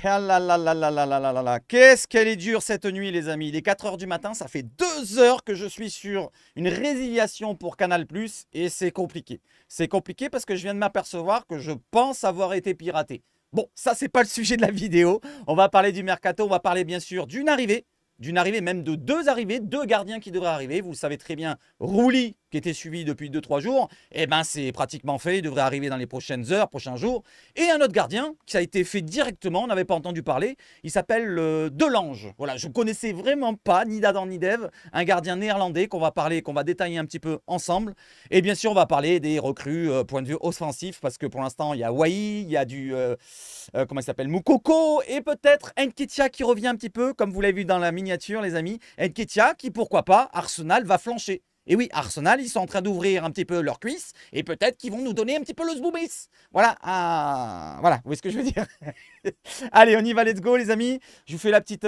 Ah là là là là là là là là là. Qu'est-ce qu'elle est dure cette nuit, les amis. Il est 4 heures du matin, ça fait 2 heures que je suis sur une résiliation pour Canal+, et c'est compliqué. C'est compliqué parce que je viens de m'apercevoir que je pense avoir été piraté. Bon, ça, c'est pas le sujet de la vidéo. On va parler du mercato, on va parler bien sûr d'une arrivée, même de deux arrivées, deux gardiens qui devraient arriver. Vous le savez très bien, Rouli, qui était suivi depuis 2-3 jours, eh ben c'est pratiquement fait, il devrait arriver dans les prochaines heures, prochains jours. Et un autre gardien qui a été fait directement, on n'avait pas entendu parler, il s'appelle Delange. Voilà, je ne connaissais vraiment pas, ni d'Adam ni d'Ève, un gardien néerlandais qu'on va parler, qu'on va détailler un petit peu ensemble. Et bien sûr, on va parler des recrues point de vue offensif, parce que pour l'instant, il y a Wai, il y a comment il s'appelle, Moukoko, et peut-être Nketiah qui revient un petit peu, comme vous l'avez vu dans la miniature, les amis. Nketiah qui, pourquoi pas, Arsenal va flancher. Et oui, Arsenal, ils sont en train d'ouvrir un petit peu leurs cuisses et peut-être qu'ils vont nous donner un petit peu le zboubis. Voilà, voilà, vous voyez ce que je veux dire. Allez, on y va, let's go les amis. Je vous fais la petite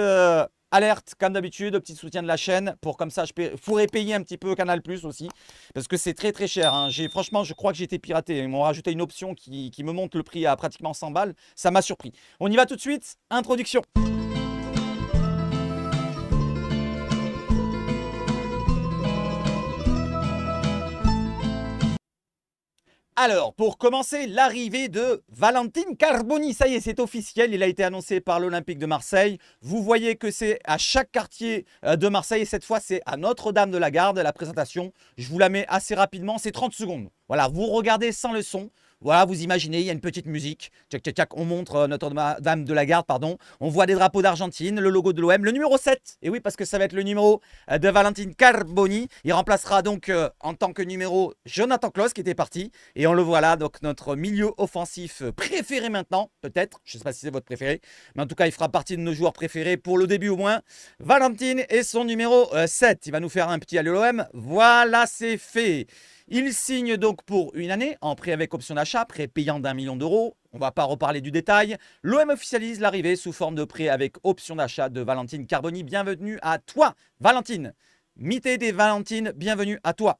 alerte, comme d'habitude, petit soutien de la chaîne. Pour comme ça, je pourrais payer un petit peu Canal Plus aussi. Parce que c'est très très cher. Hein. Franchement, je crois que j'ai été piraté. Ils m'ont rajouté une option qui me monte le prix à pratiquement 100 balles. Ça m'a surpris. On y va tout de suite. Introduction. Alors, pour commencer, l'arrivée de Valentin Carboni. Ça y est, c'est officiel. Il a été annoncé par l'Olympique de Marseille. Vous voyez que c'est à chaque quartier de Marseille. Et cette fois, c'est à Notre-Dame-de-la-Garde, la présentation. Je vous la mets assez rapidement. C'est 30 secondes. Voilà, vous regardez sans le son. Voilà, vous imaginez, il y a une petite musique. Tchac, tchac, tchac. On montre Notre-Dame-de-la-Garde, pardon. On voit des drapeaux d'Argentine, le logo de l'OM, le numéro 7. Et oui, parce que ça va être le numéro de Valentin Carboni. Il remplacera donc en tant que numéro Jonathan Klaus qui était parti. Et on le voit là, donc notre milieu offensif préféré maintenant, peut-être. Je ne sais pas si c'est votre préféré. Mais en tout cas, il fera partie de nos joueurs préférés pour le début au moins. Valentin et son numéro 7. Il va nous faire un petit à l'OM. Voilà, c'est fait. Il signe donc pour une année en prêt avec option d'achat, prêt payant d'1 million d'euros. On ne va pas reparler du détail. L'OM officialise l'arrivée sous forme de prêt avec option d'achat de Valentin Carboni. Bienvenue à toi, Valentine. Mité des Valentines, bienvenue à toi.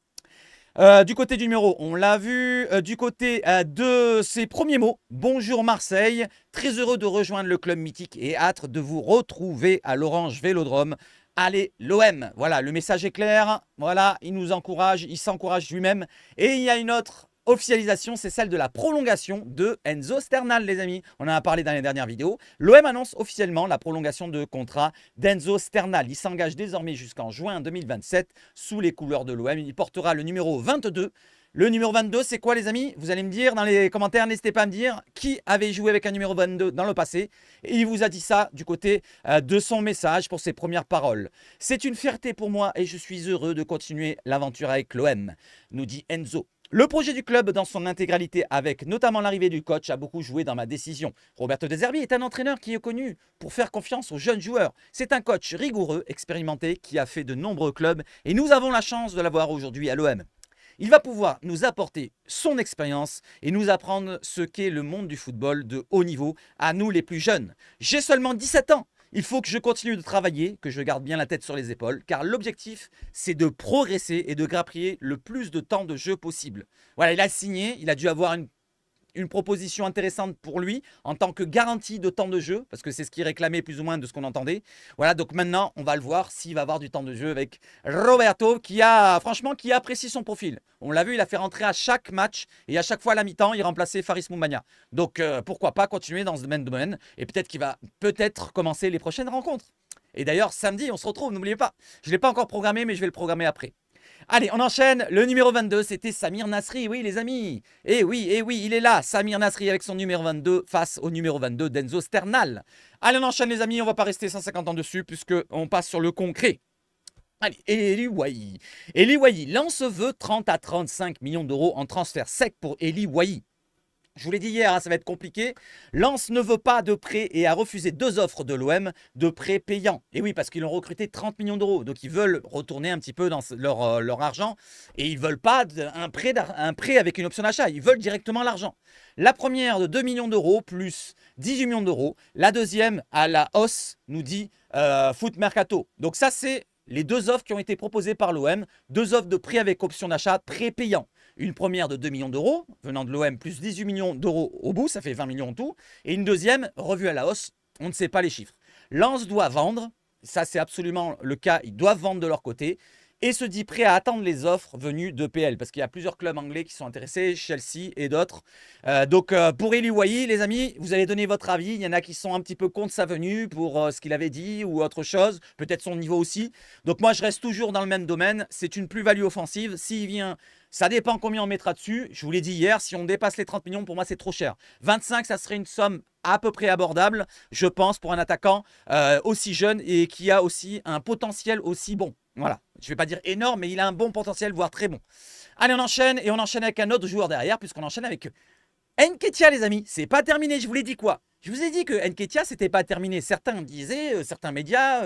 Du côté du numéro, on l'a vu. Du côté de ses premiers mots, bonjour Marseille. Très heureux de rejoindre le club mythique et hâte de vous retrouver à l'Orange Vélodrome. Allez, l'OM, voilà, le message est clair. Voilà, il nous encourage, il s'encourage lui-même. Et il y a une autre officialisation, c'est celle de la prolongation de Enzo Sternal, les amis. On en a parlé dans les dernières vidéos. L'OM annonce officiellement la prolongation de contrat d'Enzo Sternal. Il s'engage désormais jusqu'en juin 2027 sous les couleurs de l'OM. Il portera le numéro 22. Le numéro 22, c'est quoi les amis? Vous allez me dire dans les commentaires, n'hésitez pas à me dire qui avait joué avec un numéro 22 dans le passé. Et il vous a dit ça du côté de son message pour ses premières paroles. C'est une fierté pour moi et je suis heureux de continuer l'aventure avec l'OM, nous dit Enzo. Le projet du club dans son intégralité avec notamment l'arrivée du coach a beaucoup joué dans ma décision. Roberto De Zerbi est un entraîneur qui est connu pour faire confiance aux jeunes joueurs. C'est un coach rigoureux, expérimenté, qui a fait de nombreux clubs et nous avons la chance de l'avoir aujourd'hui à l'OM. Il va pouvoir nous apporter son expérience et nous apprendre ce qu'est le monde du football de haut niveau à nous les plus jeunes. J'ai seulement 17 ans. Il faut que je continue de travailler, que je garde bien la tête sur les épaules, car l'objectif, c'est de progresser et de grappiller le plus de temps de jeu possible. Voilà, il a signé, il a dû avoir une proposition intéressante pour lui en tant que garantie de temps de jeu, parce que c'est ce qu'il réclamait plus ou moins de ce qu'on entendait. Voilà, donc maintenant, on va le voir s'il va avoir du temps de jeu avec Roberto, franchement, qui apprécie son profil. On l'a vu, il a fait rentrer à chaque match et à chaque fois à la mi-temps, il remplaçait Faris Moumbagna. Donc, pourquoi pas continuer dans ce domaine et peut-être qu'il va commencer les prochaines rencontres. Et d'ailleurs, samedi, on se retrouve, n'oubliez pas. Je ne l'ai pas encore programmé, mais je vais le programmer après. Allez, on enchaîne. Le numéro 22, c'était Samir Nasri. Oui, les amis. Eh oui, il est là. Samir Nasri avec son numéro 22 face au numéro 22 d'Enzo Sternal. Allez, on enchaîne, les amis. On ne va pas rester 150 ans dessus puisqu'on passe sur le concret. Allez, Eli Wahi. Eli Wahi lance veut 30 à 35 millions d'euros en transfert sec pour Eli Wahi. Je vous l'ai dit hier, hein, ça va être compliqué. Lens ne veut pas de prêt et a refusé 2 offres de l'OM de prêts payants. Et oui, parce qu'ils ont recruté 30 millions d'euros. Donc, ils veulent retourner un petit peu dans leur argent. Et ils ne veulent pas un prêt avec une option d'achat. Ils veulent directement l'argent. La première de 2 millions d'euros plus 18 millions d'euros. La deuxième à la hausse, nous dit Foot Mercato. Donc, ça, c'est les 2 offres qui ont été proposées par l'OM. 2 offres de prêt avec option d'achat, prêt payant. Une première de 2 millions d'euros, venant de l'OM, plus 18 millions d'euros au bout, ça fait 20 millions en tout. Et une deuxième, revue à la hausse, On ne sait pas les chiffres. Lens doit vendre. Ça, c'est absolument le cas. Ils doivent vendre de leur côté. Et se dit prêt à attendre les offres venues de PL. Parce qu'il y a plusieurs clubs anglais qui sont intéressés, Chelsea et d'autres. Donc pour Eli Wahi, les amis, vous allez donner votre avis. Il y en a qui sont un petit peu contre sa venue pour ce qu'il avait dit ou autre chose. Peut-être son niveau aussi. Donc moi, je reste toujours dans le même domaine. C'est une plus-value offensive. S'il vient, ça dépend combien on mettra dessus. Je vous l'ai dit hier, si on dépasse les 30 millions, pour moi, c'est trop cher. 25, ça serait une somme à peu près abordable, je pense, pour un attaquant aussi jeune et qui a aussi un potentiel aussi bon. Voilà, je ne vais pas dire énorme, mais il a un bon potentiel, voire très bon. Allez, on enchaîne, et on enchaîne avec un autre joueur derrière, puisqu'on enchaîne avec Nketiah, les amis. C'est pas terminé, je vous l'ai dit quoi? Je vous ai dit que Nketiah, c'était pas terminé. Certains disaient, certains médias,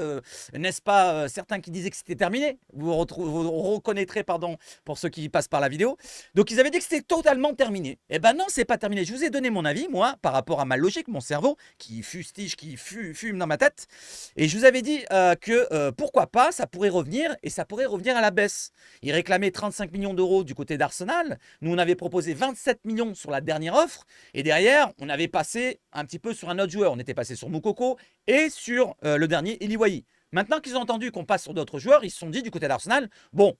n'est-ce pas, certains qui disaient que c'était terminé. Vous reconnaîtrez, pardon, pour ceux qui passent par la vidéo. Donc, ils avaient dit que c'était totalement terminé. Eh ben non, c'est pas terminé. Je vous ai donné mon avis, moi, par rapport à ma logique, mon cerveau, qui fustige, qui fume dans ma tête. Et je vous avais dit que pourquoi pas, ça pourrait revenir, et ça pourrait revenir à la baisse. Ils réclamaient 35 millions d'euros du côté d'Arsenal. Nous, on avait proposé 27 millions sur la dernière offre. Et derrière, on avait passé un petit peu sur un autre joueur. On était passé sur Moukoko et sur le dernier Eli Wahi. Maintenant qu'ils ont entendu qu'on passe sur d'autres joueurs, ils se sont dit du côté d'Arsenal, bon,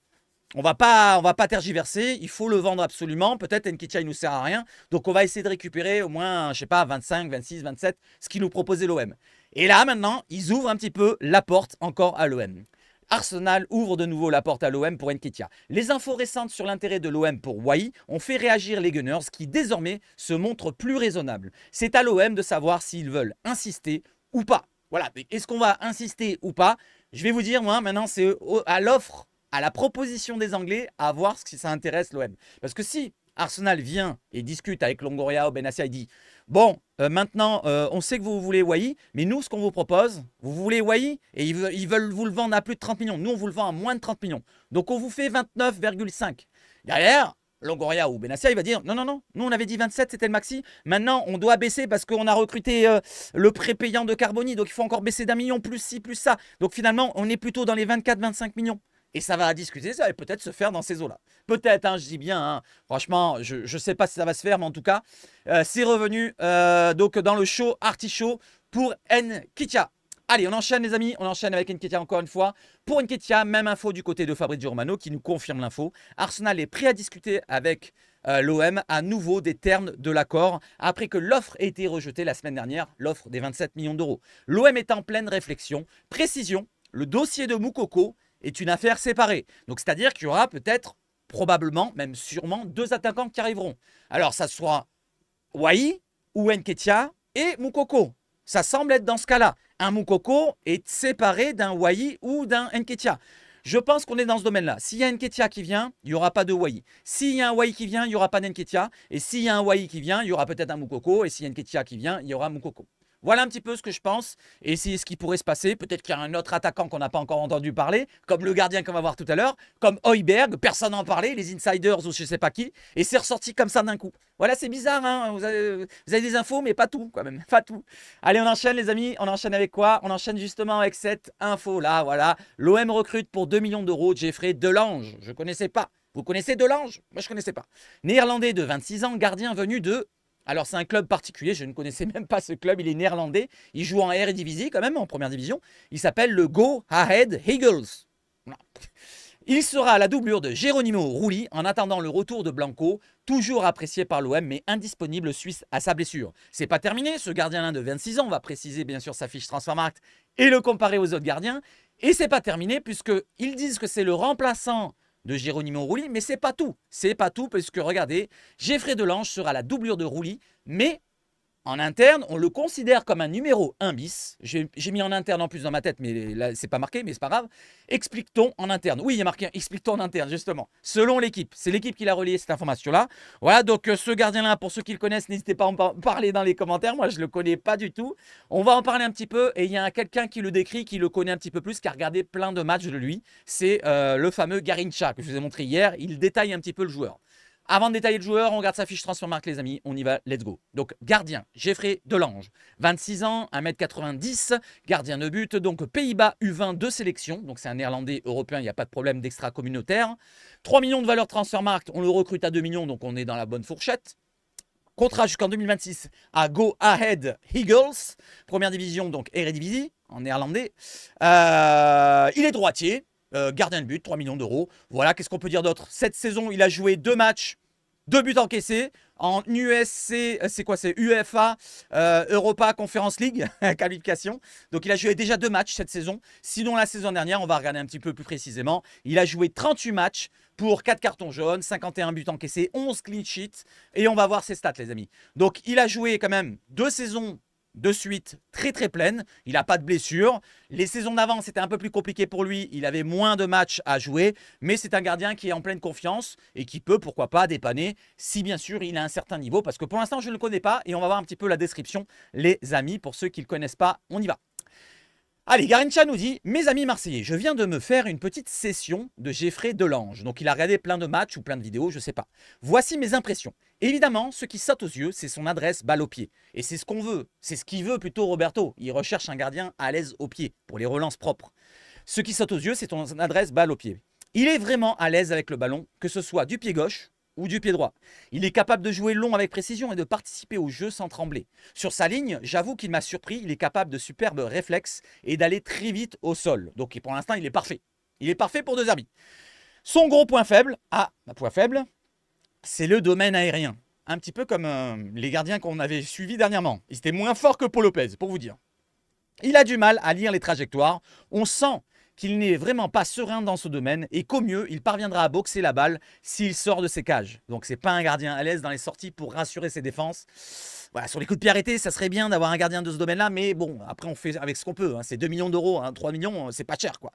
on va pas tergiverser, il faut le vendre absolument. Peut-être Nketiah, il nous sert à rien. Donc on va essayer de récupérer au moins, je sais pas, 25, 26, 27, ce qu'il nous proposait l'OM. Et là, maintenant, ils ouvrent un petit peu la porte encore à l'OM. Arsenal ouvre de nouveau la porte à l'OM pour Nketiah. Les infos récentes sur l'intérêt de l'OM pour Wahi ont fait réagir les Gunners qui désormais se montrent plus raisonnables. C'est à l'OM de savoir s'ils veulent insister ou pas. Voilà, est-ce qu'on va insister ou pas? Je vais vous dire, moi, maintenant, c'est à l'offre, à la proposition des Anglais, à voir si ça intéresse l'OM. Parce que si Arsenal vient et discute avec Longoria ou Benassia et dit « Bon, maintenant, on sait que vous voulez Wahi, mais nous, ce qu'on vous propose, vous voulez Wahi et ils veulent vous le vendre à plus de 30 millions. Nous, on vous le vend à moins de 30 millions. Donc, on vous fait 29,5. » Derrière, Longoria ou Benassia, il va dire « Non, non, non, nous, on avait dit 27, c'était le maxi. Maintenant, on doit baisser parce qu'on a recruté le prépayant de Carboni. Donc, il faut encore baisser d'1 million, plus ci, plus ça. Donc, finalement, on est plutôt dans les 24-25 millions. » Et ça va discuter, ça va peut-être se faire dans ces eaux-là. Peut-être, hein, je dis bien, hein, franchement, je ne sais pas si ça va se faire, mais en tout cas, c'est revenu donc dans le show Artichaut pour Nketiah. Allez, on enchaîne les amis, on enchaîne avec Nketiah encore une fois. Pour Nketiah, même info du côté de Fabrizio Romano qui nous confirme l'info. Arsenal est prêt à discuter avec l'OM à nouveau des termes de l'accord après que l'offre ait été rejetée la semaine dernière, l'offre des 27 millions d'euros. L'OM est en pleine réflexion. Précision, le dossier de Moukoko est une affaire séparée. Donc, c'est-à-dire qu'il y aura peut-être, probablement, même sûrement, 2 attaquants qui arriveront. Alors, ça sera Wahi ou Nketiah et Moukoko. Ça semble être dans ce cas-là. Un Moukoko est séparé d'un Wahi ou d'un Nketiah. Je pense qu'on est dans ce domaine-là. S'il y a Nketiah qui vient, il n'y aura pas de Wahi. S'il y a un Wahi qui vient, il n'y aura pas d'Nketiah. Et s'il y a un Wahi qui vient, il y aura peut-être un Moukoko. Et s'il y a Nketiah qui vient, il y aura Moukoko. Voilà un petit peu ce que je pense et c'est ce qui pourrait se passer. Peut-être qu'il y a un autre attaquant qu'on n'a pas encore entendu parler, comme le gardien qu'on va voir tout à l'heure, comme Højbjerg, personne n'en parlait, les insiders ou je ne sais pas qui, et c'est ressorti comme ça d'un coup. Voilà, c'est bizarre, hein, vous avez des infos, mais pas tout quand même, pas tout. Allez, on enchaîne les amis, on enchaîne avec quoi? On enchaîne justement avec cette info-là, voilà. L'OM recrute pour 2 millions d'euros Jeffrey Delange, je ne connaissais pas. Vous connaissez Delange? Moi, je ne connaissais pas. Néerlandais de 26 ans, gardien venu de... Alors, c'est un club particulier, je ne connaissais même pas ce club, il est néerlandais. Il joue en Eredivisie quand même, en première division. Il s'appelle le Go Ahead Eagles. Voilà. Il sera à la doublure de Geronimo Rulli en attendant le retour de Blanco, toujours apprécié par l'OM, mais indisponible suisse à sa blessure. C'est pas terminé, ce gardien-là de 26 ans, on va préciser bien sûr sa fiche Transfermarkt et le comparer aux autres gardiens. Et c'est pas terminé puisqu'ils disent que c'est le remplaçant de Geronimo Rulli, mais c'est pas tout. C'est pas tout parce que regardez, Jeffrey Delange sera la doublure de Rulli, mais en interne, on le considère comme un numéro 1 bis. J'ai mis en interne en plus dans ma tête, mais là, c'est pas marqué, mais c'est pas grave. Explique-t-on en interne. Oui, il y a marqué explique-t-on en interne, justement. Selon l'équipe. C'est l'équipe qui l'a relié cette information-là. Voilà, donc ce gardien-là, pour ceux qui le connaissent, n'hésitez pas à en parler dans les commentaires. Moi, je ne le connais pas du tout. On va en parler un petit peu. Et il y a quelqu'un qui le décrit, qui le connaît un petit peu plus, qui a regardé plein de matchs de lui. C'est le fameux Garincha que je vous ai montré hier. Il détaille un petit peu le joueur. Avant de détailler le joueur, on regarde sa fiche Transfermarkt, les amis. On y va, let's go. Donc, gardien, Jeffrey Delange, 26 ans, 1m90, gardien de but. Donc, Pays-Bas, U20 de sélection. Donc, c'est un néerlandais européen, il n'y a pas de problème d'extra-communautaire. 3 millions de valeur Transfermarkt, on le recrute à 2 millions, donc on est dans la bonne fourchette. contrat jusqu'en 2026 à Go Ahead Eagles, première division, donc Eredivisie, en néerlandais. Il est droitier, gardien de but, 3 millions d'euros. Voilà, qu'est-ce qu'on peut dire d'autre? Cette saison, il a joué 2 matchs, 2 buts encaissés. En USC, c'est quoi? C'est UEFA Europa Conference League, qualification. Donc il a joué déjà 2 matchs cette saison. Sinon la saison dernière, on va regarder un petit peu plus précisément. Il a joué 38 matchs pour 4 cartons jaunes, 51 buts encaissés, 11 clean sheets. Et on va voir ses stats les amis. Donc il a joué quand même 2 saisons de suite très très pleine, il n'a pas de blessure. Les saisons d'avant c'était un peu plus compliqué pour lui, il avait moins de matchs à jouer, mais c'est un gardien qui est en pleine confiance et qui peut pourquoi pas dépanner si bien sûr il a un certain niveau, parce que pour l'instant je ne le connais pas et on va voir un petit peu la description les amis, pour ceux qui ne le connaissent pas, on y va. Allez, Garincha nous dit « Mes amis marseillais, je viens de me faire une petite session de Geoffrey Delange. » Donc il a regardé plein de matchs ou plein de vidéos, je ne sais pas. « Voici mes impressions. Évidemment, ce qui saute aux yeux, c'est son adresse balle au pied. Et c'est ce qu'on veut. C'est ce qu'il veut plutôt Roberto. Il recherche un gardien à l'aise au pied, pour les relances propres. Ce qui saute aux yeux, c'est son adresse balle au pied. Il est vraiment à l'aise avec le ballon, que ce soit du pied gauche ou du pied droit. Il est capable de jouer long avec précision et de participer au jeu sans trembler. Sur sa ligne, j'avoue qu'il m'a surpris, il est capable de superbes réflexes et d'aller très vite au sol. Donc pour l'instant, il est parfait. Il est parfait pour De Zerbi. Son gros point faible, c'est le domaine aérien. Un petit peu comme les gardiens qu'on avait suivis dernièrement. Il était moins fort que Paul Lopez, pour vous dire. Il a du mal à lire les trajectoires. On sent qu'il n'est vraiment pas serein dans ce domaine et qu'au mieux, il parviendra à boxer la balle s'il sort de ses cages. Donc, c'est pas un gardien à l'aise dans les sorties pour rassurer ses défenses. Voilà, sur les coups de pied arrêtés, ça serait bien d'avoir un gardien de ce domaine-là, mais bon, après, on fait avec ce qu'on peut. Hein. C'est 2 millions d'euros, hein, 3 millions, c'est pas cher, quoi.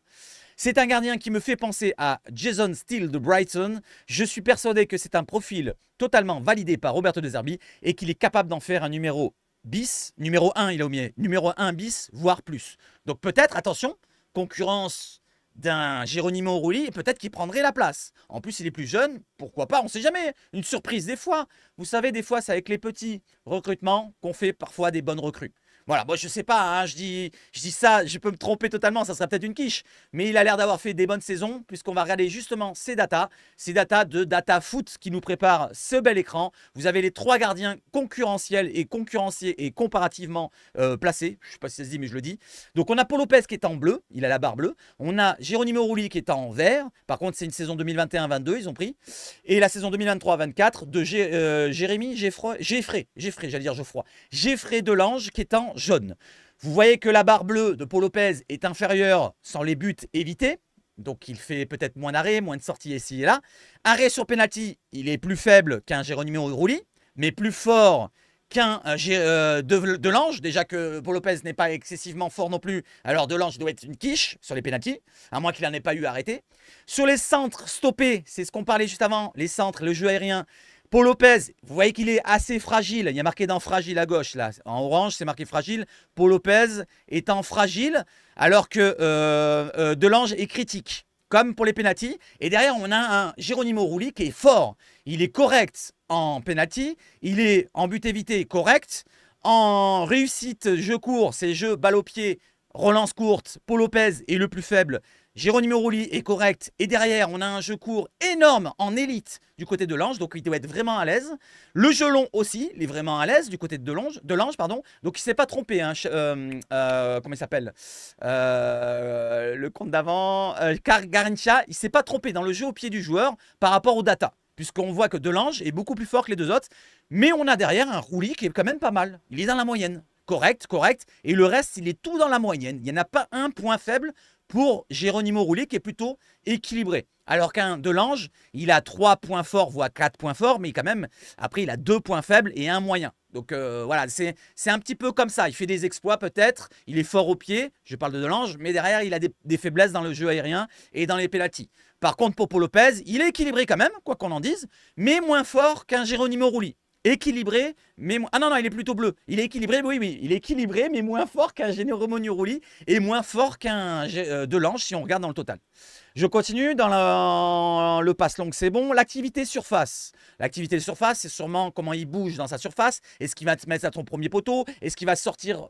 C'est un gardien qui me fait penser à Jason Steele de Brighton. Je suis persuadé que c'est un profil totalement validé par Roberto De Zerbi et qu'il est capable d'en faire un numéro bis. Numéro 1, il a oublié. Numéro 1 bis, voire plus. Donc peut-être, attention, concurrence d'un Geronimo Rulli, peut-être qu'il prendrait la place. En plus, il est plus jeune, pourquoi pas, on ne sait jamais. Une surprise des fois. Vous savez, des fois, c'est avec les petits recrutements qu'on fait parfois des bonnes recrues. Voilà, moi je sais pas, hein, je dis ça, je peux me tromper totalement, ça serait peut-être une quiche. Mais il a l'air d'avoir fait des bonnes saisons, puisqu'on va regarder justement ces datas de Data Foot qui nous prépare ce bel écran. Vous avez les 3 gardiens concurrentiels et concurrenciés et comparativement placés. Je ne sais pas si ça se dit, mais je le dis. Donc on a Paul Lopez qui est en bleu, il a la barre bleue. On a Geronimo Rulli qui est en vert. Par contre, c'est une saison 2021-22, ils ont pris. Et la saison 2023-24 de Geoffrey Delange qui est en jaune. Vous voyez que la barre bleue de Paul Lopez est inférieure sans les buts évités. Donc il fait peut-être moins d'arrêts, moins de sorties ici et là. Arrêt sur penalty, il est plus faible qu'un Geronimo Rulli, mais plus fort qu'un Delange. Déjà que Paul Lopez n'est pas excessivement fort non plus. Alors Delange doit être une quiche sur les pénaltys, à moins qu'il n'en ait pas eu arrêté. Sur les centres stoppés, c'est ce qu'on parlait juste avant, les centres, le jeu aérien. Paul Lopez, vous voyez qu'il est assez fragile. Il y a marqué dans fragile à gauche, là. En orange, c'est marqué fragile. Paul Lopez étant fragile, alors que Delange est critique, comme pour les pénaltys. Et derrière, on a un Geronimo Rulli qui est fort. Il est correct en pénalty. Il est en but évité correct. En réussite, jeu court, c'est jeu balle au pied, relance courte. Paul Lopez est le plus faible. Geronimo Rulli est correct. Et derrière, on a un jeu court énorme en élite du côté de Lange. Donc, il doit être vraiment à l'aise. Le jeu long aussi, il est vraiment à l'aise du côté de Lange. Donc, il ne s'est pas trompé. Hein. Comment il s'appelle le compte d'avant. Garincha, il ne s'est pas trompé dans le jeu au pied du joueur par rapport aux data. Puisqu'on voit que Delange est beaucoup plus fort que les deux autres. Mais on a derrière un Rulli qui est quand même pas mal. Il est dans la moyenne. Correct. Et le reste, il est tout dans la moyenne. Il n'y en a pas un point faible pour Geronimo Rulli qui est plutôt équilibré. Alors qu'un Delange, il a 3 points forts, voire 4 points forts, mais quand même, après, il a 2 points faibles et un moyen. Donc voilà, c'est un petit peu comme ça. Il fait des exploits peut-être, il est fort au pied, je parle de Delange, mais derrière, il a des faiblesses dans le jeu aérien et dans les pénaltys. Par contre, pour Paul Lopez, il est équilibré quand même, quoi qu'on en dise, mais moins fort qu'un Geronimo Rulli. Équilibré, mais... Ah non, il est plutôt bleu. Il est équilibré, oui. Il est équilibré, mais moins fort qu'un Geronimo Rulli et moins fort qu'un Delange si on regarde dans le total. Je continue dans le passe long, c'est bon. L'activité surface. L'activité surface, c'est sûrement comment il bouge dans sa surface. Est-ce qu'il va te mettre à ton premier poteau? Est-ce qu'il va sortir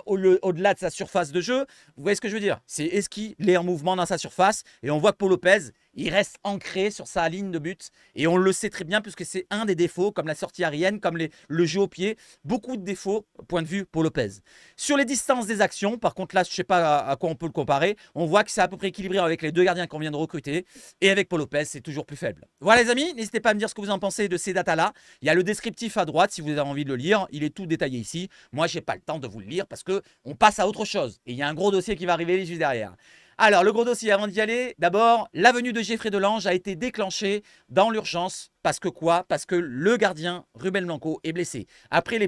au-delà de sa surface de jeu? Vous voyez ce que je veux dire? C'est est-ce qu'il est en mouvement dans sa surface? Et on voit que Pau Lopez, il reste ancré sur sa ligne de but. Et on le sait très bien puisque c'est un des défauts, comme la sortie aérienne, comme le jeu au pied. Beaucoup de défauts, point de vue Pau Lopez. Sur les distances des actions, par contre là, je ne sais pas à quoi on peut le comparer. On voit que c'est à peu près équilibré avec les deux gardiens qu'on vient de recruter. Et avec Pau Lopez, c'est toujours plus faible. Voilà les amis, n'hésitez pas à me dire ce que vous en pensez de ces datas-là. Il y a le descriptif à droite si vous avez envie de le lire. Il est tout détaillé ici. Moi, je n'ai pas le temps de vous le lire parce qu'on passe à autre chose. Et il y a un gros dossier qui va arriver juste derrière. Alors, le gros dossier, avant d'y aller, d'abord, la venue de Geoffrey Delange a été déclenchée dans l'urgence. Parce que quoi? Parce que le gardien Ruben Blanco est blessé. Après les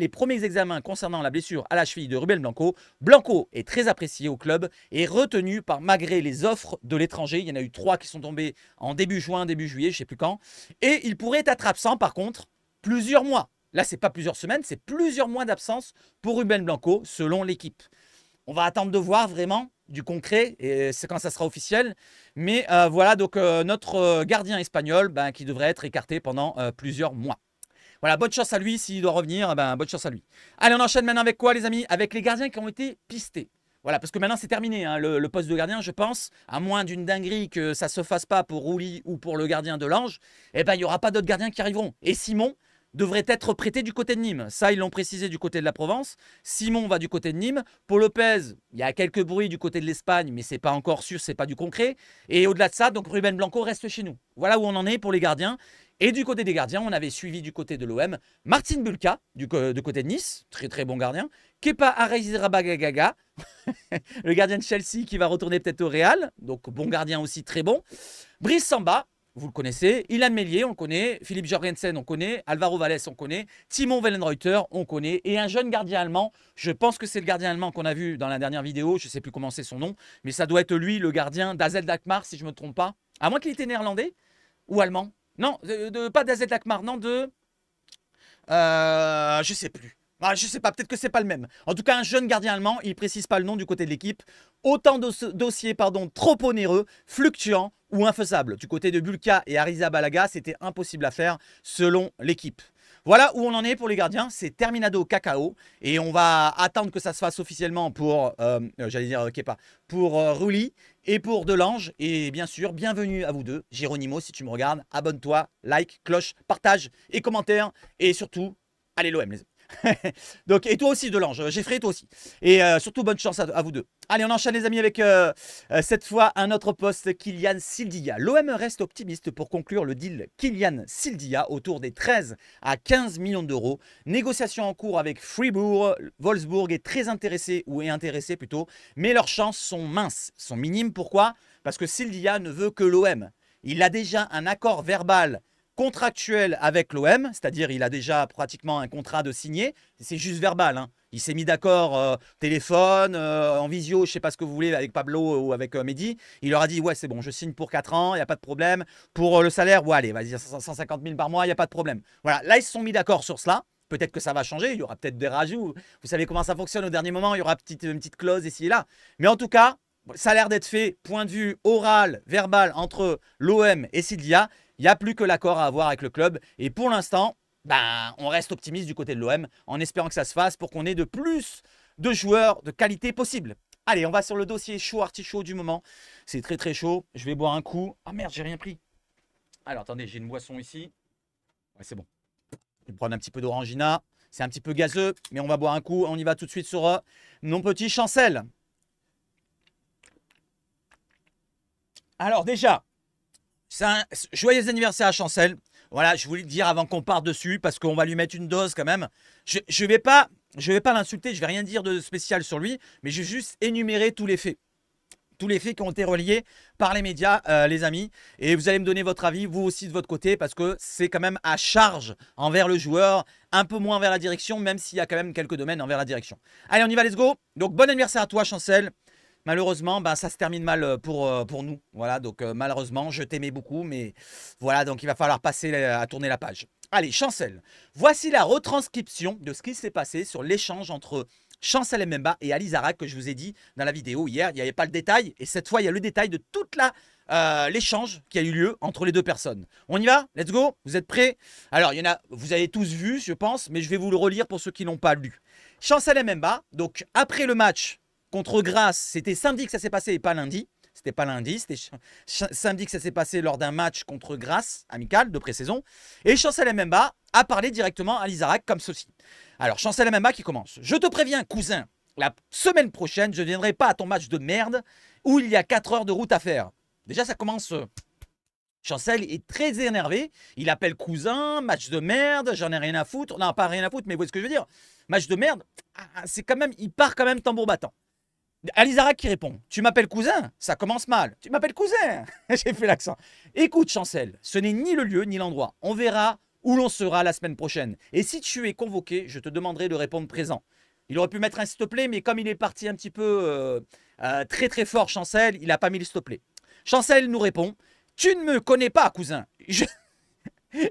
premiers examens concernant la blessure à la cheville de Ruben Blanco, Blanco est très apprécié au club et retenu malgré les offres de l'étranger. Il y en a eu 3 qui sont tombées en début juin, début juillet, je ne sais plus quand. Et il pourrait être absent, par contre, plusieurs mois. Là, ce n'est pas plusieurs semaines, c'est plusieurs mois d'absence pour Ruben Blanco, selon l'équipe. On va attendre de voir vraiment du concret, et c'est quand ça sera officiel. Mais voilà, donc notre gardien espagnol qui devrait être écarté pendant plusieurs mois. Voilà, bonne chance à lui. S'il doit revenir, bonne chance à lui. Allez, on enchaîne maintenant avec quoi, les amis? Avec les gardiens qui ont été pistés. Voilà, parce que maintenant c'est terminé, hein, le poste de gardien, je pense. À moins d'une dinguerie que ça ne se fasse pas pour Rouli ou pour le gardien Delange, il n'y aura pas d'autres gardiens qui arriveront. Et Simon devrait être prêté du côté de Nîmes. Ça, ils l'ont précisé du côté de la Provence. Simon va du côté de Nîmes. Pau Lopez, il y a quelques bruits du côté de l'Espagne, mais ce n'est pas encore sûr, ce n'est pas du concret. Et au-delà de ça, donc Ruben Blanco reste chez nous. Voilà où on en est pour les gardiens. Et du côté des gardiens, on avait suivi du côté de l'OM Martin Bulka, du côté de Nice, très très bon gardien. Kepa Arrizabalaga, le gardien de Chelsea qui va retourner peut-être au Real, donc bon gardien aussi, très bon. Brice Samba, vous le connaissez. Ilan Meslier, on le connaît. Philippe Jorgensen, on connaît. Alvaro Valles, on connaît. Timon Wellenreuter, on connaît. Et un jeune gardien allemand. Je pense que c'est le gardien allemand qu'on a vu dans la dernière vidéo. Je ne sais plus comment c'est son nom. Mais ça doit être lui, le gardien d'AZ Alkmaar, si je ne me trompe pas. À moins qu'il était néerlandais ou allemand. Non, pas d'AZ Alkmaar, non, de... je ne sais plus. Ah, je ne sais pas, peut-être que c'est pas le même. En tout cas, un jeune gardien allemand, il ne précise pas le nom du côté de l'équipe. Autant de dossiers trop onéreux, fluctuants ou infaisables. Du côté de Bulka et Arrizabalaga, c'était impossible à faire selon l'équipe. Voilà où on en est pour les gardiens, c'est terminado cacao. Et on va attendre que ça se fasse officiellement pour, j'allais dire Kepa, pour Rouli et pour Delange. Et bien sûr, bienvenue à vous deux. Géronimo, si tu me regardes, abonne-toi, like, cloche, partage et commentaire. Et surtout, allez l'OM les amis. Donc, et toi aussi Delange, Geoffrey, toi aussi. Et surtout bonne chance à vous deux. Allez, on enchaîne les amis avec cette fois un autre poste, Kylian Sildia. L'OM reste optimiste pour conclure le deal Kylian Sildia autour des 13 à 15 millions d'euros. Négociation en cours avec Fribourg. Wolfsburg est très intéressé, ou est intéressé plutôt, mais leurs chances sont minces, sont minimes. Pourquoi? Parce que Sildia ne veut que l'OM. Il a déjà un accord verbal contractuel avec l'OM, c'est-à-dire il a déjà pratiquement un contrat de signé, c'est juste verbal, hein. Il s'est mis d'accord téléphone, en visio, je ne sais pas ce que vous voulez, avec Pablo ou avec Mehdi. Il leur a dit, ouais, c'est bon, je signe pour 4 ans, il n'y a pas de problème. Pour le salaire, ouais, allez, vas-y, 150 000 par mois, il n'y a pas de problème. Voilà, là, ils se sont mis d'accord sur cela. Peut-être que ça va changer, il y aura peut-être des rajouts. Vous savez comment ça fonctionne au dernier moment, il y aura une petite clause ici et là. Mais en tout cas, ça a l'air d'être fait, point de vue oral, verbal, entre l'OM et Sildia. Il n'y a plus que l'accord à avoir avec le club. Et pour l'instant, on reste optimiste du côté de l'OM en espérant que ça se fasse pour qu'on ait de plus de joueurs de qualité possible. Allez, on va sur le dossier chaud, artichaut du moment. C'est très très chaud. Je vais boire un coup. Ah merde, j'ai rien pris. Alors attendez, j'ai une boisson ici. Ouais, c'est bon. Je vais prendre un petit peu d'orangina. C'est un petit peu gazeux, mais on va boire un coup. On y va tout de suite sur mon petit Chancel. Alors déjà, c'est un joyeux anniversaire à Chancel. Voilà, je voulais le dire avant qu'on parte dessus parce qu'on va lui mettre une dose quand même. Je vais pas l'insulter, je vais rien dire de spécial sur lui, mais je vais juste énumérer tous les faits. Tous les faits qui ont été reliés par les médias, les amis. Et vous allez me donner votre avis, vous aussi de votre côté, parce que c'est quand même à charge envers le joueur, un peu moins envers la direction, même s'il y a quand même quelques domaines envers la direction. Allez, on y va, let's go. Donc, bon anniversaire à toi, Chancel. Malheureusement, ça se termine mal pour nous. Voilà, donc malheureusement, je t'aimais beaucoup, mais voilà, donc il va falloir passer à tourner la page. Allez, Chancel, voici la retranscription de ce qui s'est passé sur l'échange entre Chancel Mbemba et Ali Zarak que je vous ai dit dans la vidéo hier. Il n'y avait pas le détail et cette fois il y a le détail de toute l'échange qui a eu lieu entre les deux personnes. On y va? Let's go? Vous êtes prêts? Alors il y en a, vous avez tous vu je pense, mais je vais vous le relire pour ceux qui n'ont pas lu. Chancel Mbemba, donc après le match contre Grasse, c'était samedi que ça s'est passé et pas lundi. C'était pas lundi, c'était samedi que ça s'est passé lors d'un match contre Grasse, amical, de pré-saison. Et Chancel Mbemba a parlé directement à Ali Zarak comme ceci. Alors, Chancel Mbemba qui commence. Je te préviens, cousin, la semaine prochaine, je ne viendrai pas à ton match de merde où il y a 4 heures de route à faire. Déjà, ça commence... Chancel est très énervé. Il appelle cousin, match de merde, j'en ai rien à foutre. Non, pas rien à foutre, mais vous voyez ce que je veux dire. Match de merde, c'est quand même... Il part quand même tambour battant. Ali Zarak qui répond. Tu m'appelles cousin? Ça commence mal. Tu m'appelles cousin? J'ai fait l'accent. Écoute, Chancel, ce n'est ni le lieu ni l'endroit. On verra où l'on sera la semaine prochaine. Et si tu es convoqué, je te demanderai de répondre présent. Il aurait pu mettre un s'il te plaît, mais comme il est parti un petit peu très très fort, Chancel, il n'a pas mis le s'il te plaît. Chancel nous répond. Tu ne me connais pas, cousin.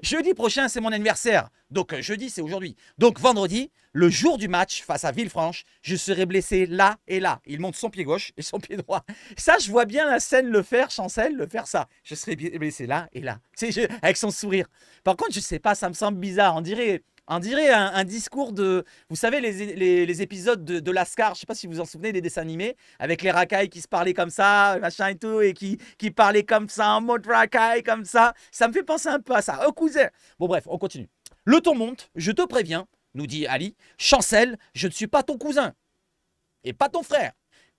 Jeudi prochain, c'est mon anniversaire. Donc, jeudi, c'est aujourd'hui. Donc, vendredi, le jour du match face à Villefranche, je serai blessé là et là. Il monte son pied gauche et son pied droit. Ça, je vois bien la scène le faire, Chancel, le faire ça. Je serai blessé là et là. Avec son sourire. Par contre, je sais pas, ça me semble bizarre. On dirait un discours de... Vous savez, les épisodes de Lascar, je sais pas si vous vous en souvenez, des dessins animés, avec les racailles qui se parlaient comme ça, machin et tout, et qui parlaient comme ça, en mode racaille, comme ça. Ça me fait penser un peu à ça. Oh, cousin. Bon, bref, on continue. Le ton monte, je te préviens, nous dit Ali. Chancel, je ne suis pas ton cousin. Et pas ton frère.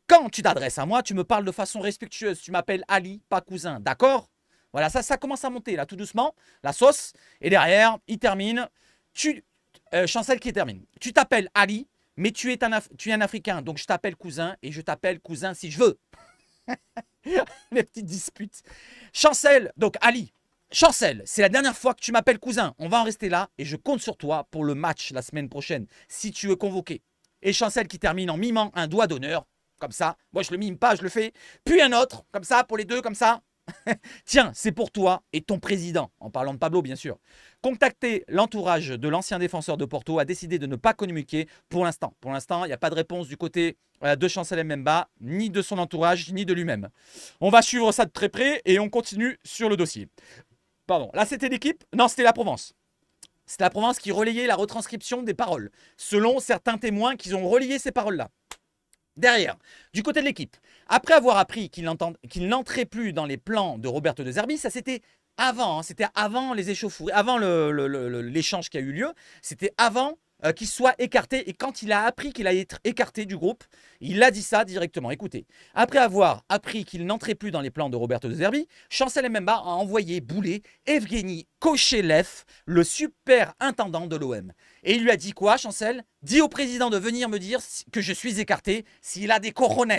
Quand tu t'adresses à moi, tu me parles de façon respectueuse. Tu m'appelles Ali, pas cousin. D'accord? Voilà, ça commence à monter, là, tout doucement. La sauce. Et derrière, il termine... Chancel qui termine. Tu t'appelles Ali, mais tu es un Africain. Donc je t'appelle cousin et je t'appelle cousin si je veux. Les petites disputes. Chancel, donc Ali. Chancel, c'est la dernière fois que tu m'appelles cousin. On va en rester là et je compte sur toi pour le match la semaine prochaine, si tu es convoqué. Et Chancel qui termine en mimant un doigt d'honneur, comme ça. Moi je le mime pas, je le fais. Puis un autre, comme ça, pour les deux, comme ça. Tiens, c'est pour toi et ton président, en parlant de Pablo bien sûr. Contacter l'entourage de l'ancien défenseur de Porto a décidé de ne pas communiquer pour l'instant. Pour l'instant, il n'y a pas de réponse du côté de Chancel Mbemba, ni de son entourage, ni de lui-même. On va suivre ça de très près et on continue sur le dossier. Pardon, là c'était l'équipe. Non, c'était la Provence. C'est la Provence qui relayait la retranscription des paroles, selon certains témoins qui ont relayé ces paroles-là. Derrière, du côté de l'équipe, après avoir appris qu'il n'entrait plus dans les plans de Roberto De Zerbi, ça c'était avant, c'était avant les échauffourées, avant l'échange qui a eu lieu, c'était avant qu'il soit écarté. Et quand il a appris qu'il allait être écarté du groupe, il a dit ça directement. Écoutez, après avoir appris qu'il n'entrait plus dans les plans de Roberto De Zerbi, Chancel Mbemba a envoyé bouler Evgeny Kochelev, le super intendant de l'OM. Et il lui a dit quoi, Chancel? Dis au président de venir me dire que je suis écarté s'il a des cojones.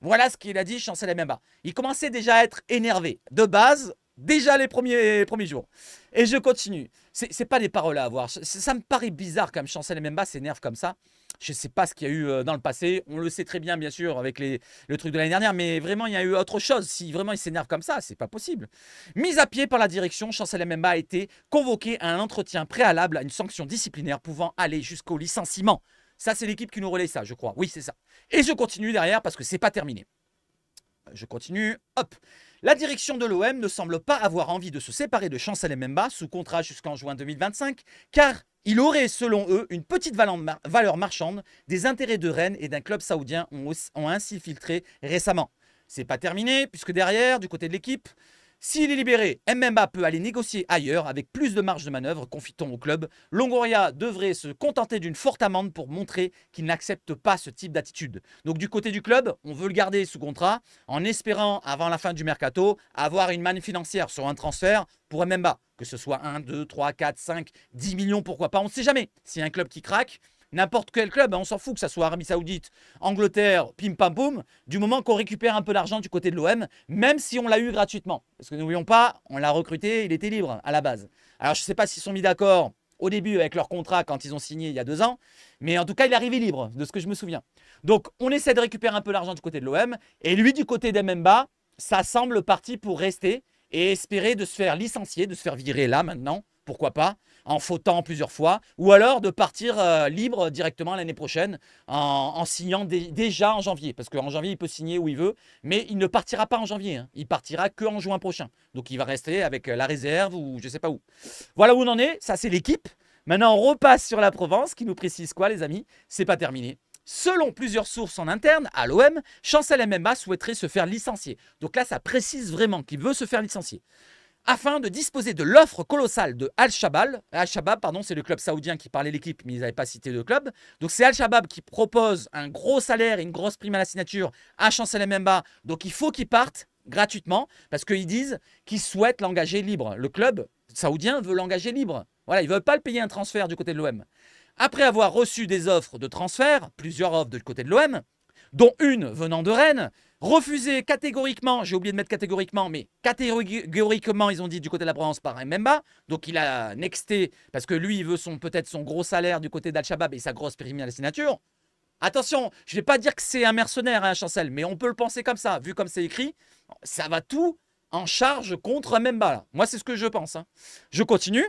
Voilà ce qu'il a dit, Chancel Mbemba. Il commençait déjà à être énervé. De base, déjà les premiers jours. Et je continue. C'est pas des paroles à avoir. Ça me paraît bizarre quand même. Chancel Mbemba s'énerve comme ça. Je ne sais pas ce qu'il y a eu dans le passé. On le sait très bien, bien sûr, avec le truc de l'année dernière. Mais vraiment, il y a eu autre chose. Si vraiment il s'énerve comme ça, c'est pas possible. Mis à pied par la direction, Chancel Mbemba a été convoqué à un entretien préalable à une sanction disciplinaire pouvant aller jusqu'au licenciement. Ça, c'est l'équipe qui nous relaie ça, je crois. Oui, c'est ça. Et je continue derrière parce que c'est pas terminé. Je continue. Hop. La direction de l'OM ne semble pas avoir envie de se séparer de Chancel Mbemba sous contrat jusqu'en juin 2025, car il aurait, selon eux, une petite valeur marchande. Des intérêts de Rennes et d'un club saoudien ont ainsi filtré récemment. C'est pas terminé, puisque derrière, du côté de l'équipe, s'il est libéré, Mbemba peut aller négocier ailleurs avec plus de marge de manœuvre, confie-t-on au club. Longoria devrait se contenter d'une forte amende pour montrer qu'il n'accepte pas ce type d'attitude. Donc du côté du club, on veut le garder sous contrat en espérant, avant la fin du mercato, avoir une manne financière sur un transfert pour Mbemba. Que ce soit 1, 2, 3, 4, 5, 10 millions, pourquoi pas, on ne sait jamais. S'il y a un club qui craque, n'importe quel club, on s'en fout que ça soit Arabie Saoudite, Angleterre, pim pam poum, du moment qu'on récupère un peu d'argent du côté de l'OM, même si on l'a eu gratuitement. Parce que n'oublions pas, on l'a recruté, il était libre à la base. Alors je ne sais pas s'ils sont mis d'accord au début avec leur contrat quand ils ont signé il y a 2 ans, mais en tout cas il est arrivé libre, de ce que je me souviens. Donc on essaie de récupérer un peu d'argent du côté de l'OM, et lui du côté d'Mbemba, ça semble parti pour rester et espérer de se faire licencier, de se faire virer là maintenant, pourquoi pas, en fautant plusieurs fois, ou alors de partir libre directement l'année prochaine en signant déjà en janvier. Parce qu'en janvier, il peut signer où il veut, mais il ne partira pas en janvier. Hein. Il partira qu'en juin prochain. Donc il va rester avec la réserve ou je ne sais pas où. Voilà où on en est. Ça, c'est l'équipe. Maintenant, on repasse sur la Provence qui nous précise quoi, les amis? C'est pas terminé. Selon plusieurs sources en interne, à l'OM, Chancel Mbemba souhaiterait se faire licencier. Donc là, ça précise vraiment qu'il veut se faire licencier. Afin de disposer de l'offre colossale de Al-Shabaab. Al-Shabaab, pardon, c'est le club saoudien qui parlait l'équipe, mais ils n'avaient pas cité de club. Donc c'est Al-Shabaab qui propose un gros salaire et une grosse prime à la signature à Chancel Mbemba. Donc il faut qu'il parte gratuitement parce qu'ils disent qu'ils souhaitent l'engager libre. Le club saoudien veut l'engager libre. Voilà, ils ne veulent pas le payer un transfert du côté de l'OM. Après avoir reçu des offres de transfert, plusieurs offres du côté de l'OM, dont une venant de Rennes, refusée catégoriquement, j'ai oublié de mettre catégoriquement, mais catégoriquement, ils ont dit du côté de la Provence par Mbemba. Donc il a nexté, parce que lui, il veut peut-être son gros salaire du côté d'Al-Shabaab et sa grosse prime à la signature. Attention, je ne vais pas dire que c'est un mercenaire, hein, Chancel, mais on peut le penser comme ça. Vu comme c'est écrit, ça va tout en charge contre Mbemba. Là. Moi, c'est ce que je pense. Hein. Je continue.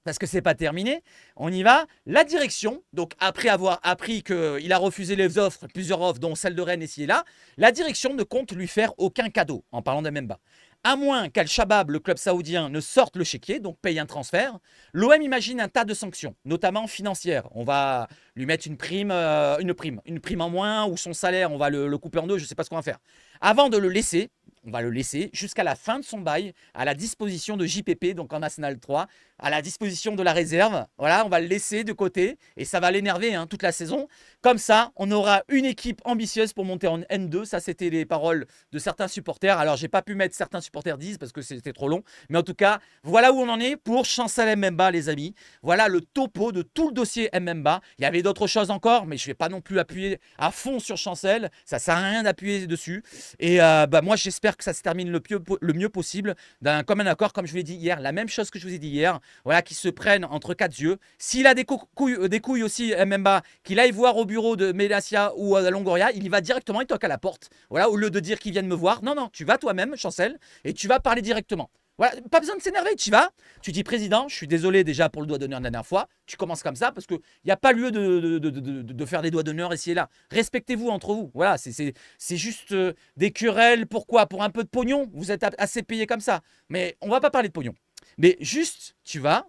Parce que c'est pas terminé, on y va. La direction, donc après avoir appris qu'il a refusé les offres, plusieurs offres, dont celle de Rennes ici et là, la direction ne compte lui faire aucun cadeau, en parlant de Mbemba. À moins qu'Al-Shabaab, le club saoudien, ne sorte le chéquier, donc paye un transfert, l'OM imagine un tas de sanctions, notamment financières. On va lui mettre une prime en moins, ou son salaire, on va le couper en deux, je ne sais pas ce qu'on va faire. Avant de le laisser, on va le laisser jusqu'à la fin de son bail à la disposition de JPP, donc en National 3, à la disposition de la réserve. Voilà, on va le laisser de côté et ça va l'énerver hein, toute la saison. Comme ça, on aura une équipe ambitieuse pour monter en N2. Ça, c'était les paroles de certains supporters. Alors, j'ai pas pu mettre certains supporters disent parce que c'était trop long. Mais en tout cas, voilà où on en est pour Chancel Mbemba, les amis. Voilà le topo de tout le dossier Mbemba. Il y avait d'autres choses encore, mais je vais pas non plus appuyer à fond sur Chancel. Ça sert à rien d'appuyer dessus. Et moi, j'espère que ça se termine le mieux possible d'un commun accord, comme je vous l'ai dit hier. La même chose que je vous ai dit hier. Voilà, qui se prennent entre quatre yeux. S'il a des couilles aussi, Mbemba, qu'il aille voir au bureau de Mélacia ou à Longoria, il y va directement, il toque à la porte. Voilà, au lieu de dire qu'il vienne me voir. Non, non, tu vas toi-même, Chancel, et tu vas parler directement. Voilà, pas besoin de s'énerver, tu vas. Tu dis, président, je suis désolé déjà pour le doigt d'honneur la dernière fois. Tu commences comme ça parce qu'il n'y a pas lieu de faire des doigts d'honneur ici et là. Respectez-vous entre vous. Voilà, c'est juste des querelles. Pourquoi? Pour un peu de pognon. Vous êtes assez payé comme ça. Mais on ne va pas parler de pognon. Mais juste, tu vas,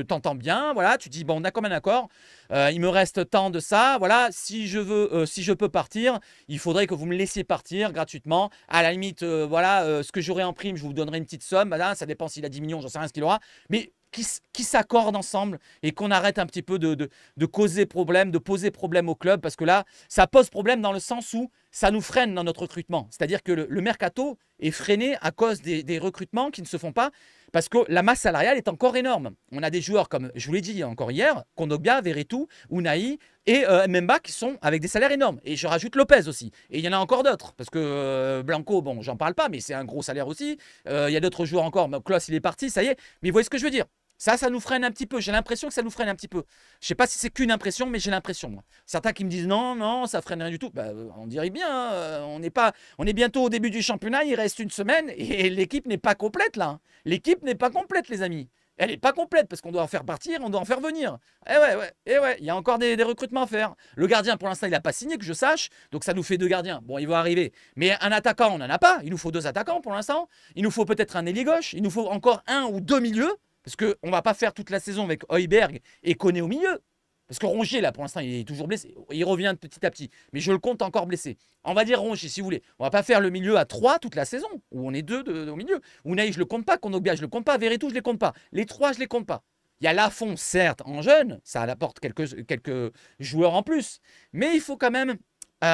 t'entends bien, voilà, tu dis, bon, on a comme un accord, il me reste tant de ça, voilà, si je peux partir, il faudrait que vous me laissiez partir gratuitement, à la limite, voilà, ce que j'aurai en prime, je vous donnerai une petite somme, voilà, ça dépend s'il a 10 millions, j'en sais rien ce qu'il aura, mais qui s'accordent ensemble et qu'on arrête un petit peu de causer problème, de poser problème au club, parce que là, ça pose problème dans le sens où ça nous freine dans notre recrutement. C'est-à-dire que le mercato est freiné à cause des recrutements qui ne se font pas, parce que la masse salariale est encore énorme. On a des joueurs comme, je vous l'ai dit encore hier, Kondogbia, Veretout, Unai et Mbemba qui sont avec des salaires énormes. Et je rajoute Lopez aussi. Et il y en a encore d'autres, parce que Blanco, bon, j'en parle pas, mais c'est un gros salaire aussi. Il y a d'autres joueurs encore, Klaus, il est parti, ça y est. Mais vous voyez ce que je veux dire? Ça nous freine un petit peu. J'ai l'impression que ça nous freine un petit peu. Je ne sais pas si c'est qu'une impression, mais j'ai l'impression. Moi. Certains qui me disent non, non, ça freine rien du tout. Bah, on dirait bien. On est bientôt au début du championnat. Il reste une semaine et l'équipe n'est pas complète là. L'équipe n'est pas complète, les amis. Elle n'est pas complète parce qu'on doit en faire partir, on doit en faire venir. Ouais, il y a encore des recrutements à faire. Le gardien, pour l'instant, il n'a pas signé, que je sache. Donc ça nous fait 2 gardiens. Bon, il va arriver. Mais un attaquant, on n'en a pas. Il nous faut 2 attaquants pour l'instant. Il nous faut peut-être un ailier gauche. Il nous faut encore 1 ou 2 milieux. Parce qu'on ne va pas faire toute la saison avec Højbjerg et Koné au milieu. Parce que Rongier, là, pour l'instant, il est toujours blessé. Il revient petit à petit. Mais je le compte encore blessé. On va dire Rongier, si vous voulez. On ne va pas faire le milieu à 3 toute la saison, où on est 2 au milieu. Unai, je ne le compte pas. Kondogbia, je ne le compte pas. Veretout, je ne les compte pas. Les 3, je ne les compte pas. Il y a Lafont, certes, en jeune. Ça apporte quelques joueurs en plus. Mais il faut quand même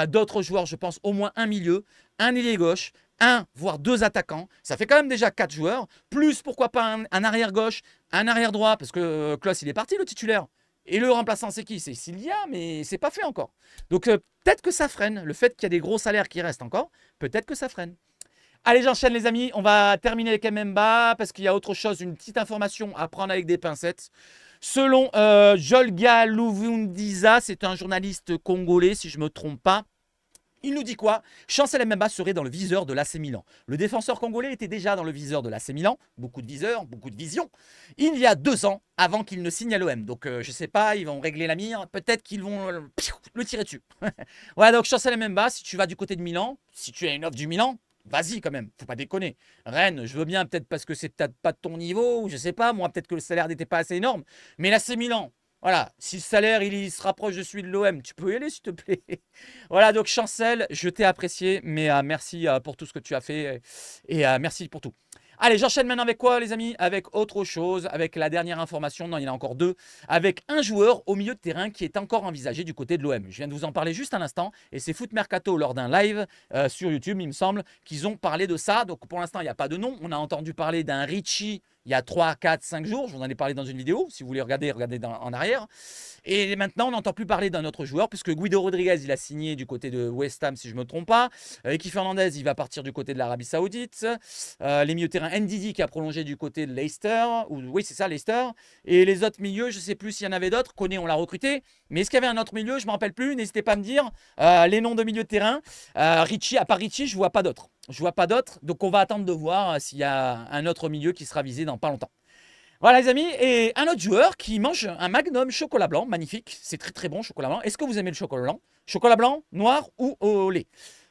d'autres joueurs, je pense, au moins un milieu, un ailier gauche, 1 voire 2 attaquants, ça fait quand même déjà 4 joueurs, plus pourquoi pas un arrière gauche, un arrière droit, parce que Klaus il est parti le titulaire. Et le remplaçant c'est qui? C'est Cilia, mais c'est pas fait encore. Donc peut-être que ça freine, le fait qu'il y a des gros salaires qui restent encore, peut-être que ça freine. Allez, j'enchaîne les amis, on va terminer avec Mbemba, parce qu'il y a autre chose, une petite information à prendre avec des pincettes. Selon Jolga Luvundiza, c'est un journaliste congolais si je ne me trompe pas, Il nous dit quoi? Chancel Mbemba serait dans le viseur de l'AC Milan. Le défenseur congolais était déjà dans le viseur de l'AC Milan. Beaucoup de viseurs, beaucoup de visions. Il y a 2 ans, avant qu'il ne signe à l'OM. Donc, je ne sais pas, ils vont régler la mire. Peut-être qu'ils vont le tirer dessus. Voilà, donc Chancel Mbemba, si tu vas du côté de Milan, si tu as une offre du Milan, vas-y quand même, faut pas déconner. Rennes, je veux bien, peut-être parce que c'est peut-être pas de ton niveau, ou je sais pas, moi, peut-être que le salaire n'était pas assez énorme. Mais l'AC Milan, voilà, si le salaire il se rapproche de celui de l'OM, tu peux y aller s'il te plaît. Voilà, donc Chancel, je t'ai apprécié, mais merci pour tout ce que tu as fait et merci pour tout. Allez, j'enchaîne maintenant avec quoi, les amis? Avec autre chose, avec la dernière information, non, il y en a encore 2, avec un joueur au milieu de terrain qui est encore envisagé du côté de l'OM. Je viens de vous en parler juste un instant, et c'est Foot Mercato lors d'un live sur YouTube, il me semble, qu'ils ont parlé de ça. Donc pour l'instant, il n'y a pas de nom. On a entendu parler d'un Richie il y a 3, 4, 5 jours. Je vous en ai parlé dans une vidéo. Si vous voulez regarder, regardez en arrière. Et maintenant, on n'entend plus parler d'un autre joueur, puisque Guido Rodriguez, il a signé du côté de West Ham, si je ne me trompe pas. Eki Fernandez, il va partir du côté de l'Arabie Saoudite. Les milieux de terrain, Ndidi qui a prolongé du côté de Leicester. Oui, c'est ça, Leicester. Et les autres milieux, je ne sais plus s'il y en avait d'autres. Koné, on l'a recruté. Mais est-ce qu'il y avait un autre milieu? Je ne me rappelle plus. N'hésitez pas à me dire les noms de milieux de terrain. Richie, à part Richie, je ne vois pas d'autres. Je vois pas d'autres. Donc, on va attendre de voir s'il y a un autre milieu qui sera visé dans pas longtemps. Voilà les amis, et un autre joueur qui mange un Magnum chocolat blanc, magnifique, c'est très très bon chocolat blanc. Est-ce que vous aimez le chocolat blanc? Chocolat blanc, noir ou au lait?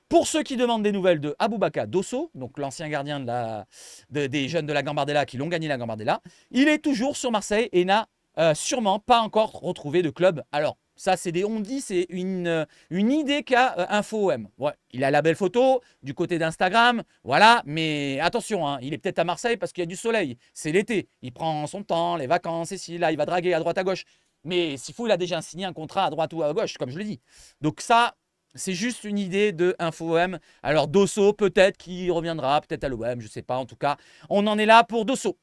Pour ceux qui demandent des nouvelles de Aboubaka Dosso, donc l'ancien gardien des jeunes de la Gambardella qui l'ont gagné la Gambardella, il est toujours sur Marseille et n'a sûrement pas encore retrouvé de club. Alors, ça, c'est des on-dit, c'est une idée qu'a InfoOM. Ouais, il a la belle photo du côté d'Instagram, voilà, mais attention, hein, il est peut-être à Marseille parce qu'il y a du soleil, c'est l'été, il prend son temps, les vacances, ici, là, il va draguer à droite, à gauche. Mais s'il faut, il a déjà signé un contrat à droite ou à gauche, comme je l'ai dit. Donc ça, c'est juste une idée de InfoOM. Alors Dosso, peut-être qu'il reviendra, peut-être à l'OM, je ne sais pas, en tout cas, on en est là pour Dosso.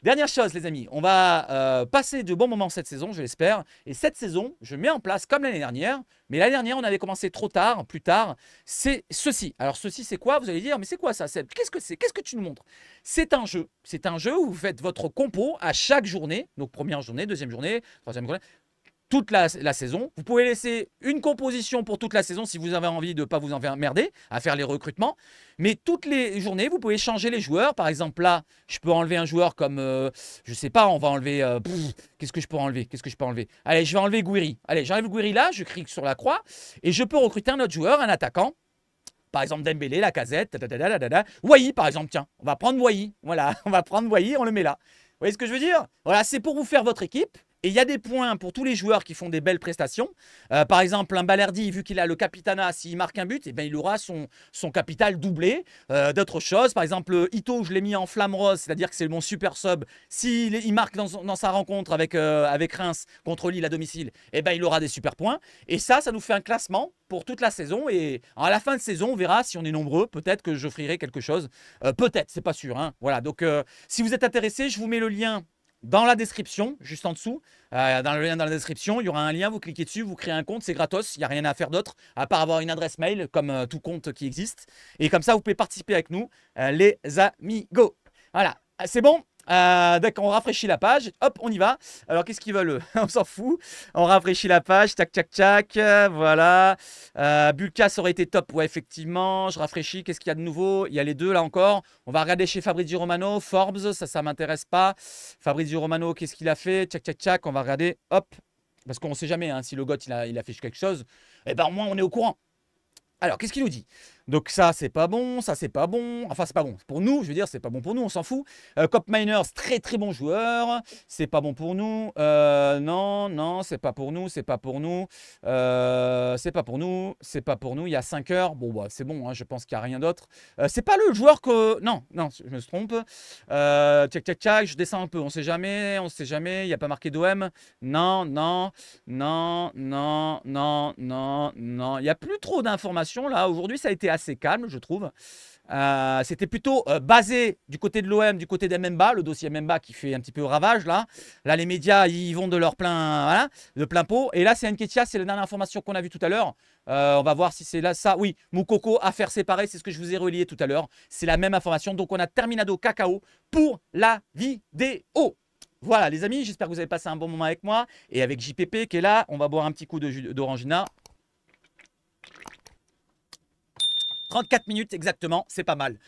Dernière chose les amis, on va passer de bons moments cette saison, je l'espère. Et cette saison, je mets en place comme l'année dernière. Mais l'année dernière, on avait commencé trop tard, plus tard. C'est ceci. Alors ceci, c'est quoi? Vous allez dire, mais c'est quoi ça? Qu'est-ce que c'est? Qu'est-ce que tu nous montres? C'est un jeu. C'est un jeu où vous faites votre compo à chaque journée. Donc première journée, deuxième journée, troisième journée. Toute la saison. Vous pouvez laisser une composition pour toute la saison si vous avez envie de ne pas vous emmerder à faire les recrutements. Mais toutes les journées, vous pouvez changer les joueurs. Par exemple, là, je peux enlever un joueur comme, je ne sais pas, on va enlever, qu'est-ce que je peux enlever? Qu'est-ce que je peux enlever? Allez, je vais enlever Gouiri. Allez, j'enlève Gouiri là, je clique sur la croix et je peux recruter un autre joueur, un attaquant. Par exemple, Dembélé, Lacazette, Wai, par exemple, tiens, on va prendre Wai. Voilà, on va prendre Wai, on le met là. Vous voyez ce que je veux dire? Voilà, c'est pour vous faire votre équipe. Et il y a des points pour tous les joueurs qui font des belles prestations. Par exemple, un Balerdi, vu qu'il a le capitana, s'il marque un but, eh bien, il aura son capital doublé. D'autres choses, par exemple, Ito, je l'ai mis en flamme rose, c'est-à-dire que c'est mon super sub. S'il marque dans sa rencontre avec Reims contre Lille à domicile, eh bien, il aura des super points. Et ça nous fait un classement pour toute la saison. Et à la fin de saison, on verra si on est nombreux. Peut-être que j'offrirai quelque chose. Peut-être, c'est pas sûr. Hein. Voilà, donc si vous êtes intéressé, je vous mets le lien dans la description, juste en dessous, dans le lien dans la description, il y aura un lien, vous cliquez dessus, vous créez un compte, c'est gratos, il n'y a rien à faire d'autre, à part avoir une adresse mail, comme tout compte qui existe. Et comme ça, vous pouvez participer avec nous, les amigos. Voilà, c'est bon. Dès qu'on rafraîchit la page, hop, on y va. Alors, qu'est-ce qu'ils veulent? On s'en fout. On rafraîchit la page, tac, tac, tac. Voilà. Bulka, ça aurait été top. Ouais, effectivement. Je rafraîchis. Qu'est-ce qu'il y a de nouveau? Il y a les deux là encore. On va regarder chez Fabrizio Romano. Forbes, ça m'intéresse pas. Fabrizio Romano, qu'est-ce qu'il a fait? Tac, tac, tac. On va regarder. Hop. Parce qu'on ne sait jamais hein, si le GOAT il a fait quelque chose. Eh ben, au moins, on est au courant. Alors, qu'est-ce qu'il nous dit? Donc ça, c'est pas bon, ça, c'est pas bon. Enfin, c'est pas bon. Pour nous, je veux dire, c'est pas bon pour nous, on s'en fout. Cop Miners, très très bon joueur. C'est pas bon pour nous. Non, non, c'est pas pour nous, c'est pas pour nous. C'est pas pour nous, c'est pas pour nous. Il y a 5 heures. Bon, bah, c'est bon, hein, je pense qu'il n'y a rien d'autre. C'est pas le joueur que... Non, non, je me trompe. Tchac, tchac, tchac, je descends un peu. On sait jamais, on sait jamais. Il n'y a pas marqué d'OM. Non, non, non, non, non, non, non. Il n'y a plus trop d'informations là. Aujourd'hui, ça a été assez calme, je trouve. C'était plutôt basé du côté de l'OM, du côté d'Mbemba, le dossier Mbemba qui fait un petit peu ravage là. Là, les médias, ils vont de leur plein, voilà, de plein pot. Et là, c'est Nketiah, c'est la dernière information qu'on a vue tout à l'heure. On va voir si c'est là ça. Oui, Moukoko, affaire séparée, c'est ce que je vous ai relié tout à l'heure. C'est la même information. Donc, on a Terminado Cacao pour la vidéo. Voilà, les amis, j'espère que vous avez passé un bon moment avec moi et avec JPP qui est là. On va boire un petit coup d'Orangina. 34 minutes exactement, c'est pas mal.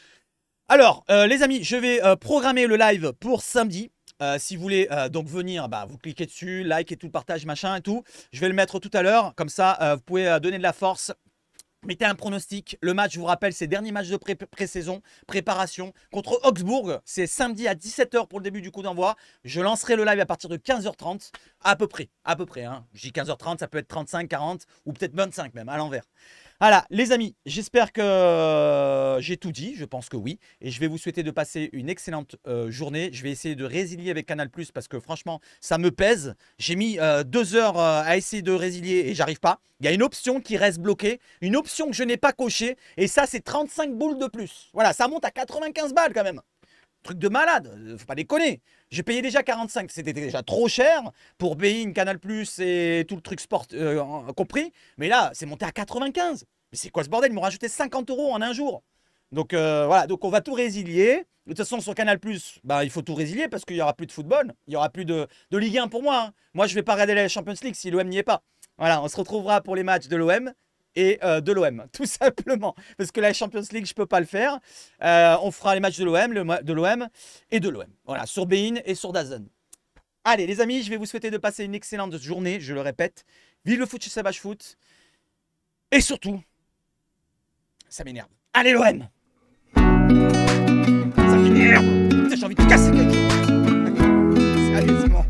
Alors, les amis, je vais programmer le live pour samedi. Si vous voulez donc venir, bah, vous cliquez dessus, like et tout, partage, machin et tout. Je vais le mettre tout à l'heure, comme ça, vous pouvez donner de la force. Mettez un pronostic. Le match, je vous rappelle, c'est le dernier match de pré-saison, préparation contre Augsbourg. C'est samedi à 17 h pour le début du coup d'envoi. Je lancerai le live à partir de 15 h 30, à peu près. Hein. Je dis 15 h 30, ça peut être 35, 40 ou peut-être 25 même, à l'envers. Voilà, les amis, j'espère que j'ai tout dit, je pense que oui. Et je vais vous souhaiter de passer une excellente journée. Je vais essayer de résilier avec Canal+, parce que franchement, ça me pèse. J'ai mis 2 heures à essayer de résilier et j'arrive pas. Il y a une option qui reste bloquée, une option que je n'ai pas cochée. Et ça, c'est 35 boules de plus. Voilà, ça monte à 95 balles quand même. Truc de malade, faut pas déconner. J'ai payé déjà 45, c'était déjà trop cher pour Bein, Canal+, et tout le truc sport compris. Mais là, c'est monté à 95. Mais c'est quoi ce bordel? Ils m'ont rajouté 50 € en un jour. Donc voilà, donc on va tout résilier. De toute façon, sur Canal+, bah, il faut tout résilier parce qu'il n'y aura plus de football. Il n'y aura plus de Ligue 1 pour moi. Hein. Moi, je ne vais pas regarder la Champions League si l'OM n'y est pas. Voilà, on se retrouvera pour les matchs de l'OM. Et de l'OM, tout simplement. Parce que la Champions League, je ne peux pas le faire. On fera les matchs de l'OM, et de l'OM. Voilà, sur Bein et sur DAZN. Allez, les amis, je vais vous souhaiter de passer une excellente journée, je le répète. Vive le foot chez Savage Foot. Et surtout, ça m'énerve. Allez, l'OM! Ça m'énerve! J'ai envie de casser quelque chose. Sérieusement.